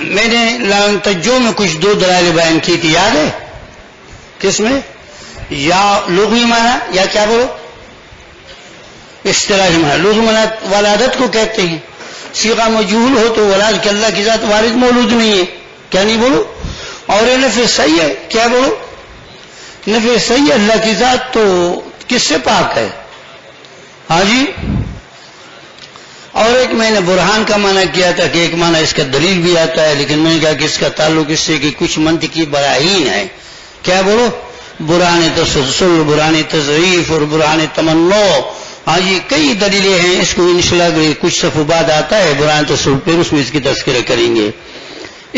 میں نے لن تنجو میں کچھ دو دلائل بیان کی تھی، یاد ہے؟ کس میں؟ یا لغوی معنی یا کیا بولو اصطلاحی معنی. لغوی معنی ولادت کو کہتے ہیں. صیغہ مجہول ہو تو ولاد کہ اللہ کی ذات والد مولود نہیں ہے، کیا نہیں بولو؟ اور یہ نفی صحیح ہے، کیا بولو؟ نفی صحیح ہے، اللہ کی ذات تو کس سے پاک ہے؟ ہاں جی. اور ایک میں نے برہان کا معنی کیا تھا کہ ایک معنی اس کا دلیل بھی آتا ہے، لیکن میں نے کہا کہ اس کا تعلق اس سے کہ کچھ منطقی براہین ہے. کیا بولو؟ برہان تسلسل، برہان تضعیف اور برہان تمنا. ہاں جی کئی دلیلیں ہیں. اس کو انشاءاللہ کچھ صفحوں بعد آتا ہے برہان تسلسل، پھر اس میں اس کی تذکرہ کریں گے.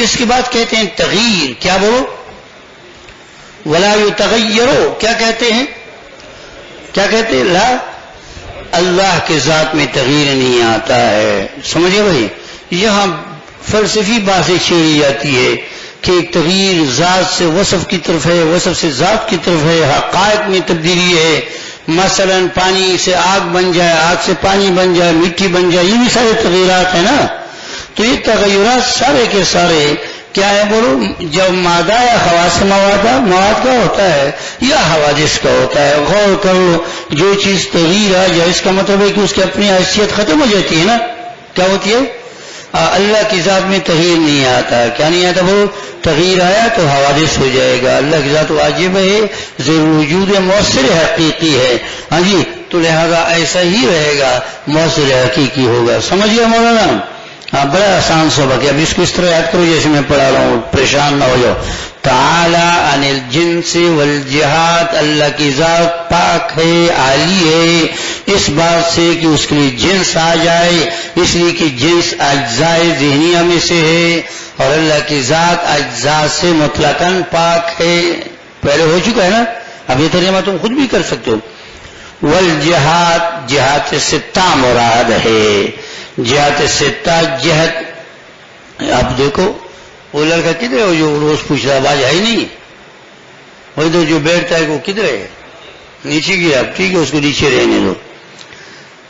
اس کے بعد کہتے ہیں تغییر. کیا بولو؟ ولا یتغیرو. کیا کہتے ہیں؟ کیا کہتے ہیں؟ لا، اللہ کے ذات میں تغییر نہیں آتا ہے. سمجھے بھائی؟ یہاں فلسفی باتیں چھیڑی جاتی ہے کہ تغییر ذات سے وصف کی طرف ہے، وصف سے ذات کی طرف ہے، حقائق میں تبدیلی ہے. مثلا پانی سے آگ بن جائے، آگ سے پانی بن جائے، مٹی بن جائے، یہ بھی سارے تغیرات ہیں نا. تو یہ تغیرات سارے کے سارے کیا ہے بولو؟ جب مادہ یا خواص مواد کا ہوتا ہے یا حوادث کا ہوتا ہے. غور کر لو، جو چیز تغییر آ جائے اس کا مطلب ہے کہ اس کی اپنی حیثیت ختم ہو جاتی ہے نا. کیا ہوتی ہے؟ اللہ کی ذات میں تغییر نہیں آتا. کیا نہیں آتا؟ وہ تغییر آیا تو حوادث ہو جائے گا. اللہ کی ذات واجب ہے، ضرور وجود مؤثر حقیقی ہے. ہاں جی تو لہذا ایسا ہی رہے گا، مؤثر حقیقی ہوگا. سمجھ گیا مولانا؟ ہاں بڑا آسان سبق ہے. اب اس کو اس طرح یاد کرو جیسے میں پڑھا رہا ہوں، پریشان نہ ہو جاؤ. تعالی عن الجنس والجہات. اللہ کی ذات پاک ہے، عالی ہے اس بات سے کہ اس کے لیے جنس آ جائے، اس لیے کہ جنس اجزاء ذہنیہ میں سے ہے، اور اللہ کی ذات اجزاء سے مطلقاً پاک ہے. پہلے ہو چکا ہے نا. اب یہ ترجمہ تم خود بھی کر سکتے ہو. والجہات، جہات سے ستہ مراد ہے. جہات ستہ جہت. اب دیکھو وہ لڑکا کدھر ہے جو روز پوچھ رہا؟ آواز ہے ہی نہیں. وہی تو جو بیٹھتا ہے وہ کدھر ہے؟ نیچے گیا. اب ٹھیک ہے اس کو نیچے رہنے دو.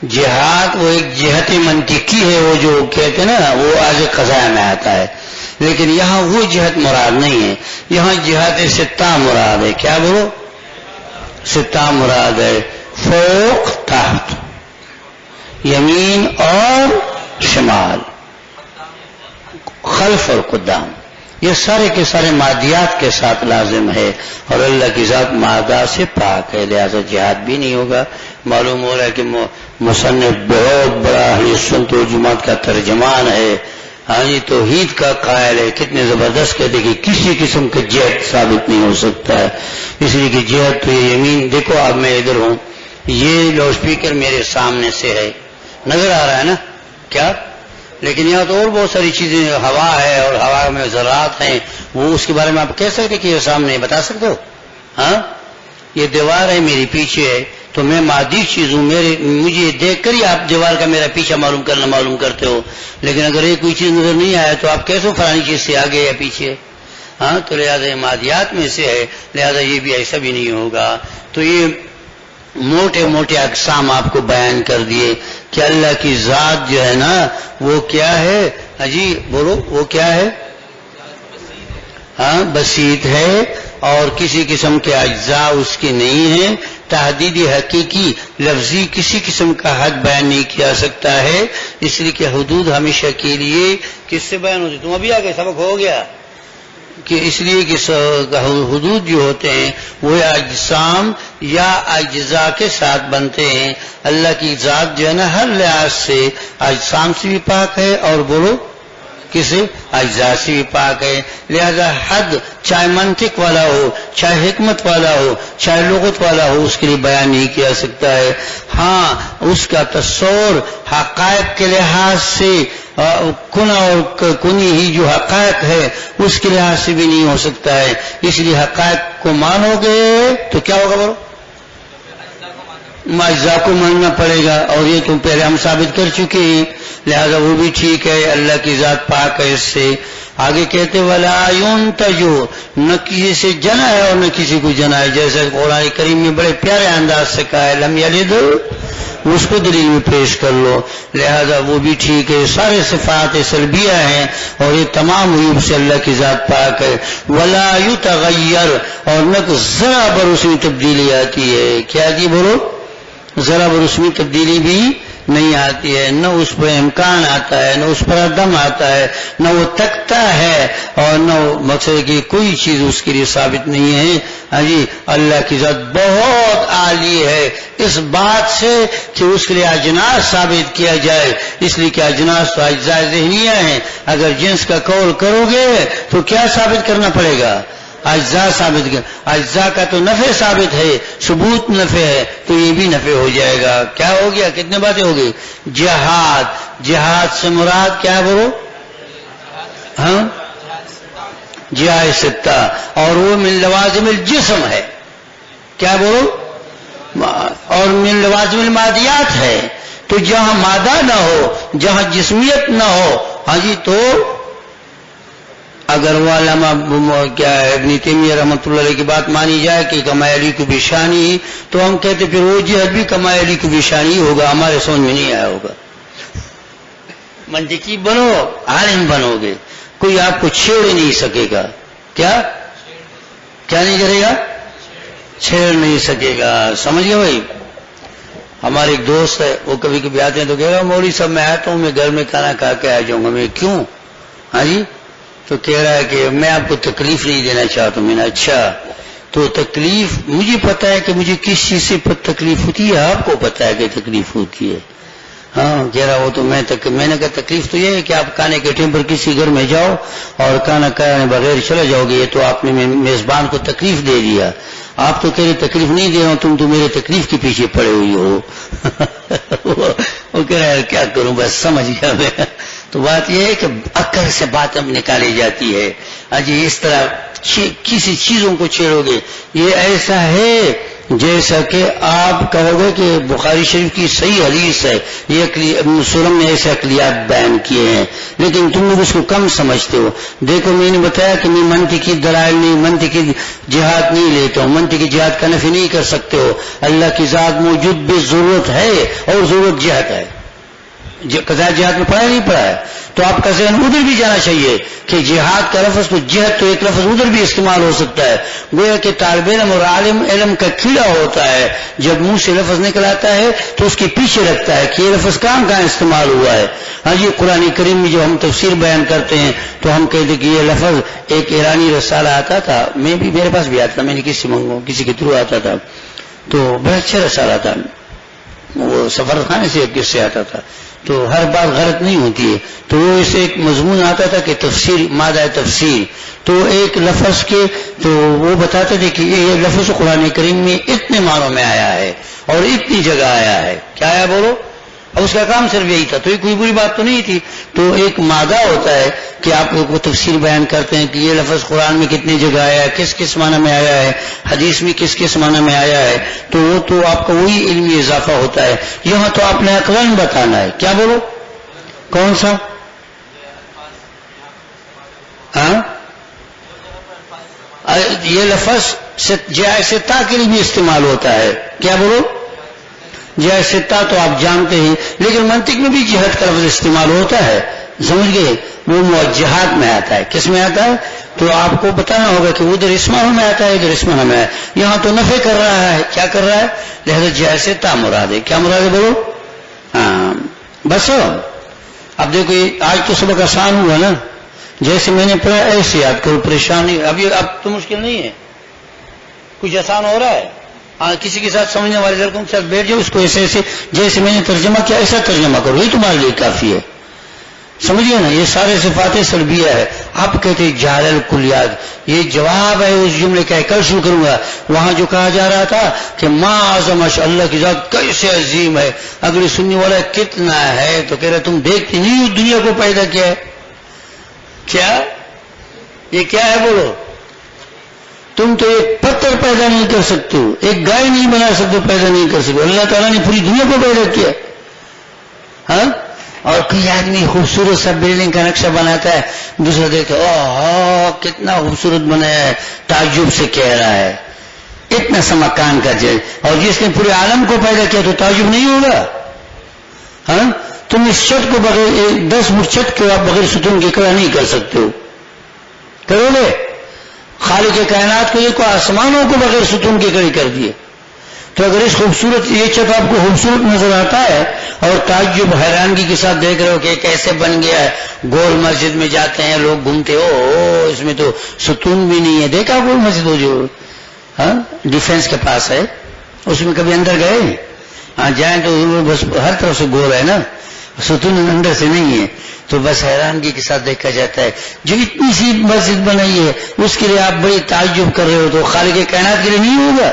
جہاد وہ ایک جہت منطقی ہے، وہ جو کہتے ہیں نا وہ آج قضاء میں آتا ہے، لیکن یہاں وہ جہت مراد نہیں ہے. یہاں جہات ستہ مراد ہے. کیا بولو؟ ستہ مراد ہے. فوق تحت، یمین اور شمال، خلف اور قدام، یہ سارے کے سارے مادیات کے ساتھ لازم ہے. اور اللہ کی ذات مادہ سے پاک ہے، لہذا جہاد بھی نہیں ہوگا. معلوم ہو رہا ہے کہ مصنف بہت بڑا اہل سنت و جماعت کا ترجمان ہے. ہاں جی توحید کا قائل ہے. کتنے زبردست کہتے کہ کسی قسم کا جہد ثابت نہیں ہو سکتا ہے، اس لیے کہ جہد تو یہ یمین. دیکھو اب میں ادھر ہوں، یہ لاؤڈ اسپیکر میرے سامنے سے ہے، نظر آ رہا ہے نا کیا؟ لیکن یہاں تو اور بہت ساری چیزیں، ہوا ہے اور ہوا میں ذرات ہیں، وہ اس کے بارے میں آپ کہہ سکتے کہ یہ سامنے بتا سکتے ہو؟ ہاں یہ دیوار ہے میری پیچھے ہے، تو میں مادی چیز ہوں، مجھے دیکھ کر ہی آپ دیوار کا میرا پیچھا معلوم کرتے ہو. لیکن اگر یہ کوئی چیز نظر نہیں آئے تو آپ کیسے فلانی چیز سے آگے یا پیچھے؟ ہاں تو لہٰذا یہ مادیات میں سے ہے، لہذا یہ بھی ایسا بھی نہیں ہوگا. تو یہ موٹے موٹے اقسام آپ کو بیان کر دیے کہ اللہ کی ذات جو ہے نا وہ کیا ہے. جی بولو وہ کیا ہے؟ ہاں بسیط ہے اور کسی قسم کے اجزاء اس کے نہیں ہیں. تحدید حقیقی لفظی کسی قسم کا حد بیان نہیں کیا سکتا ہے، اس لیے کہ حدود ہمیشہ کے لیے کس سے بیان ہوتی؟ تم ابھی آگے سبق ہو گیا کہ اس لیے کہ حدود جو ہوتے ہیں وہ اجسام یا اجزاء کے ساتھ بنتے ہیں. اللہ کی ذات جو ہے نا ہر لحاظ سے اجسام سے بھی پاک ہے اور بولو کسی اجزاء سے بھی پاک ہے. لہذا حد چاہے منطق والا ہو، چاہے حکمت والا ہو، چاہے لغت والا ہو، اس کے لیے بیان نہیں کیا سکتا ہے. ہاں اس کا تصور حقائق کے لحاظ سے کن اور کنی ہی جو حقائق ہے اس کے لحاظ سے بھی نہیں ہو سکتا ہے. اس لیے حقائق کو مانو گے تو کیا ہوگا بولو؟ اجزاء کو ماننا پڑے گا، اور یہ تم پہلے ہم ثابت کر چکے ہیں، لہذا وہ بھی ٹھیک ہے. اللہ کی ذات پاک ہے اس سے. آگے کہتے ولا ينتجو، نہ کسی سے جنا ہے اور نہ کسی کو جنا ہے، جیسے قرآن کریم میں بڑے پیارے انداز سے کہا ہے لم یلد اس کو دلیل میں پیش کر لو، لہذا وہ بھی ٹھیک ہے. سارے صفات سلبیہ ہیں اور یہ تمام عیوب سے اللہ کی ذات پاک ہے. ولا یتغیر، اور نہ کو ذرا بر اس میں تبدیلی آتی ہے. کیا آتی بولو؟ ذرا بر اس میں تبدیلی بھی نہیں آتی ہے، نہ اس پر امکان آتا ہے، نہ اس پر عدم آتا ہے، نہ وہ تکتا ہے، اور نہ مقصد کہ کوئی چیز اس کے لیے ثابت نہیں ہے. ہاں جی، اللہ کی ذات بہت عالی ہے اس بات سے کہ اس کے لیے اجناس ثابت کیا جائے، اس لیے کہ اجناس تو اجزاء ذہنیہ ہیں. اگر جنس کا قول کرو گے تو کیا ثابت کرنا پڑے گا؟ اجزاء ثابت کر. اجزاء کا تو نفع ثابت ہے، ثبوت نفع ہے، تو یہ بھی نفع ہو جائے گا. کیا ہو گیا؟ کتنے باتیں ہو گئی؟ جہاد. جہاد سے مراد کیا بولو؟ ہاں، جہاد ستہ، اور وہ من لوازم الجسم ہے. کیا بولو؟ اور من لوازم المادیات ہے. تو جہاں مادہ نہ ہو، جہاں جسمیت نہ ہو، ہاں جی، تو اگر وہ علامہ کیا ہے ابن تیمیہ رحمۃ اللہ علیہ کی بات مانی جائے کہ کمائے علی کو بشانی، تو ہم کہتے پھر وہ جہاد بھی کمائے علی کو بشانی ہوگا. ہمارے سمجھ میں نہیں آیا ہوگا. منطقی بنو، عالم بنو گے، کوئی آپ کو چھیڑ نہیں سکے گا. کیا نہیں کرے گا؟ چھیڑ نہیں سکے گا. سمجھ گئے بھائی؟ ہمارے ایک دوست ہے، وہ کبھی کبھی آتے ہیں تو کہہ رہا مولوی صاحب میں آتا ہوں، میں گھر میں کھانا کھا کے آ جاؤں گا. میں کیوں؟ ہاں جی، تو کہہ رہا ہے کہ میں آپ کو تکلیف نہیں دینا چاہتا ہوں. میں نے اچھا، تو تکلیف مجھے پتا ہے کہ مجھے کس چیز سے تکلیف ہوتی ہے، آپ کو پتا ہے کہ تکلیف ہوتی ہے. ہاں، کہہ رہا وہ تو میں نے کہا تکلیف تو یہ ہے کہ آپ کھانے کے ٹائم پر کسی گھر میں جاؤ اور کھانا کھانے بغیر چلا جاؤ گے، یہ تو آپ نے میزبان کو تکلیف دے دیا. آپ تو کہہ رہے تکلیف نہیں دے رہا ہوں، تم تو میرے تکلیف کے پیچھے پڑے ہوئی ہو. وہ کہہ رہا ہے کیا کروں، بس سمجھ گیا میں. تو بات یہ ہے کہ عقل سے بات اب نکالی جاتی ہے. جی، اس طرح کسی چیزوں کو چھیڑو گے. یہ ایسا ہے جیسا کہ آپ کہو گے کہ بخاری شریف کی صحیح حدیث ہے، یہ ابن سلم نے ایسے عقلیات بیان کیے ہیں، لیکن تم لوگ اس کو کم سمجھتے ہو. دیکھو میں نے بتایا کہ میں منطقی دلائل نہیں، منطقی جہاد نہیں لیتا ہوں، منطقی جہاد کا نفی نہیں کر سکتے ہو. اللہ کی ذات موجود بھی ضرورت ہے، اور ضرورت جہاد ہے. قضاء جہاد میں پڑھا نہیں پڑھا ہے، تو آپ کا ذہن ادھر بھی جانا چاہیے کہ جہاد کا لفظ تو جہاد تو ایک لفظ ادھر بھی استعمال ہو سکتا ہے. گویا کہ طالب علم اور عالم علم کا کیڑا ہوتا ہے، جب منہ سے لفظ نکل آتا ہے تو اس کے پیچھے رکھتا ہے کہ یہ لفظ کہاں استعمال ہوا ہے. ہاں جی، قرآن کریم میں جو ہم تفسیر بیان کرتے ہیں تو ہم کہتے کہ یہ لفظ ایک ایرانی رسالہ آتا تھا، میں بھی میرے پاس بھی آتا تھا، میں نے کسی کے تھرو آتا تھا، تو بڑا اچھا رسالہ تھا، وہ سفر خانے سے ایک قصے آتا تھا، تو ہر بات غلط نہیں ہوتی ہے. تو وہ اسے ایک مضمون آتا تھا کہ تفسیر، مادہ تفسیر، تو ایک لفظ کے تو وہ بتاتے تھے کہ یہ لفظ قرآن کریم میں اتنے معنوں میں آیا ہے اور اتنی جگہ آیا ہے. کیا آیا بولو؟ اب اس کا کام صرف یہی تھا، تو یہ کوئی بری بات تو نہیں تھی. تو ایک مادہ ہوتا ہے کہ آپ لوگ کو تفسیر بیان کرتے ہیں کہ یہ لفظ قرآن میں کتنی جگہ آیا ہے، کس کس معنی میں آیا ہے، حدیث میں کس کس معنی میں آیا ہے، تو وہ تو آپ کا وہی علمی اضافہ ہوتا ہے. یہاں تو آپ نے عقلاً بتانا ہے. کیا بولو؟ کون سا؟ ہاں، یہ لفظ جائے تا کے لیے بھی استعمال ہوتا ہے. کیا بولو؟ جائے ستا تو آپ جانتے ہیں، لیکن منطق میں بھی جہاد کا لفظ استعمال ہوتا ہے. سمجھ گئے؟ وہ موجہات میں آتا ہے. کس میں آتا ہے؟ تو آپ کو بتانا ہوگا کہ ادھر اسمہ میں آتا ہے، ادھر اسمہ میں آتا ہے. یہاں تو نفع کر رہا ہے. کیا کر رہا ہے؟ لہذا جائے ستا مراد ہے. کیا مراد ہے بولو؟ ہاں، بس. اب دیکھو آج تو سبق آسان ہوا نا، جیسے میں نے پڑھا ایسے یاد کرو، پریشانی اب تو مشکل نہیں ہے، کچھ آسان ہو رہا ہے. کسی کے ساتھ سمجھنے والے لڑکوں کے ساتھ بیٹھ جاؤ، اس کو ایسے ایسے جیسے میں نے ترجمہ کیا ایسا ترجمہ کرو، یہ تمہارے لیے کافی ہے. سمجھیے نا، یہ سارے صفات سلبیہ ہے. آپ کہتے ہیں جعل الکلیات، یہ جواب ہے اس جملے کا. کل شروع کروں گا وہاں جو کہا جا رہا تھا کہ ما اعظم اللہ کی ذات کیسے عظیم ہے. اگلے سننے والا کتنا ہے تو کہہ رہا تم دیکھتے نہیں اس دنیا کو پیدا کیا ہے. کیا یہ کیا ہے بولو؟ تم تو ایک پتھر پیدا نہیں کر سکتے ہو، ایک گائے نہیں بنا سکتے، پیدا نہیں کر سکتے. اللہ تعالیٰ نے پوری دنیا کو پیدا کیا. ہاں، اور کوئی آدمی خوبصورت سا بلڈنگ کا نقشہ بناتا ہے، دوسرا دیکھتا ہے اوہ کتنا خوبصورت بنایا ہے، تعجب سے کہہ رہا ہے. اتنا سا مکان کا جائے، اور جس نے پورے عالم کو پیدا کیا تو تعجب نہیں ہوگا؟ ہاں، تم اس چھت کو بغیر 10 فٹ چھت کے آپ بغیر ستون کے کھڑا نہیں کر سکتے ہو، کرو گے؟ خالق کائنات کو دیکھو، آسمانوں کو بغیر ستون کے کھڑے کر دیے، تو اگر اس خوبصورت یہ چھت آپ کو خوبصورت نظر آتا ہے اور تعجب حیرانگی کے ساتھ دیکھ رہے ہو کہ کیسے بن گیا ہے، گول مسجد میں جاتے ہیں لوگ گھومتے ہو اس میں تو ستون بھی نہیں ہے، دیکھا گول مسجد ہو جو ہاں ڈیفینس کے پاس ہے، اس میں کبھی اندر گئے؟ ہاں جائیں تو بس ہر طرف سے گول ہے نا، ستون اندر سے نہیں ہے، تو بس حیرانگی کے ساتھ دیکھا جاتا ہے جو اتنی سی مسجد بنائی ہے اس کے لیے آپ بڑی تعجب کر رہے ہو، تو خالق کائنات کے لیے نہیں ہوگا؟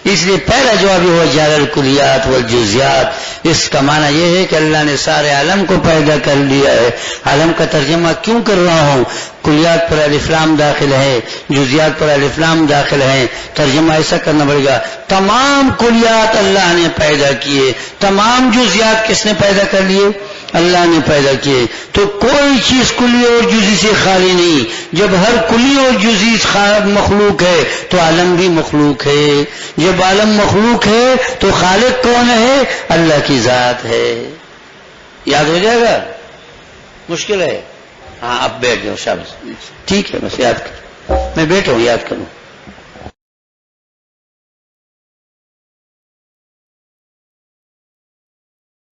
اس لیے پہلا جواب یہ ہوا جعل الکلیات والجزیات، اس کا معنی یہ ہے کہ اللہ نے سارے عالم کو پیدا کر لیا ہے۔ عالم کا ترجمہ کیوں کر رہا ہوں؟ کلیات پر الف لام داخل ہے، جزیات پر الف لام داخل ہے، ترجمہ ایسا کرنا پڑے گا، تمام کلیات اللہ نے پیدا کیے، تمام جزیات کس نے پیدا کر لیے؟ اللہ نے پیدا کیے، تو کوئی چیز کلی اور جزی سے خالی نہیں۔ جب ہر کلی اور جزی مخلوق ہے تو عالم بھی مخلوق ہے، جب عالم مخلوق ہے تو خالق کون ہے؟ اللہ کی ذات ہے۔ یاد ہو جائے گا؟ مشکل ہے؟ ہاں اب بیٹھ جاؤ، شاباش، ٹھیک ہے، بس یاد کرو، میں بیٹھا ہوں، یاد کروں۔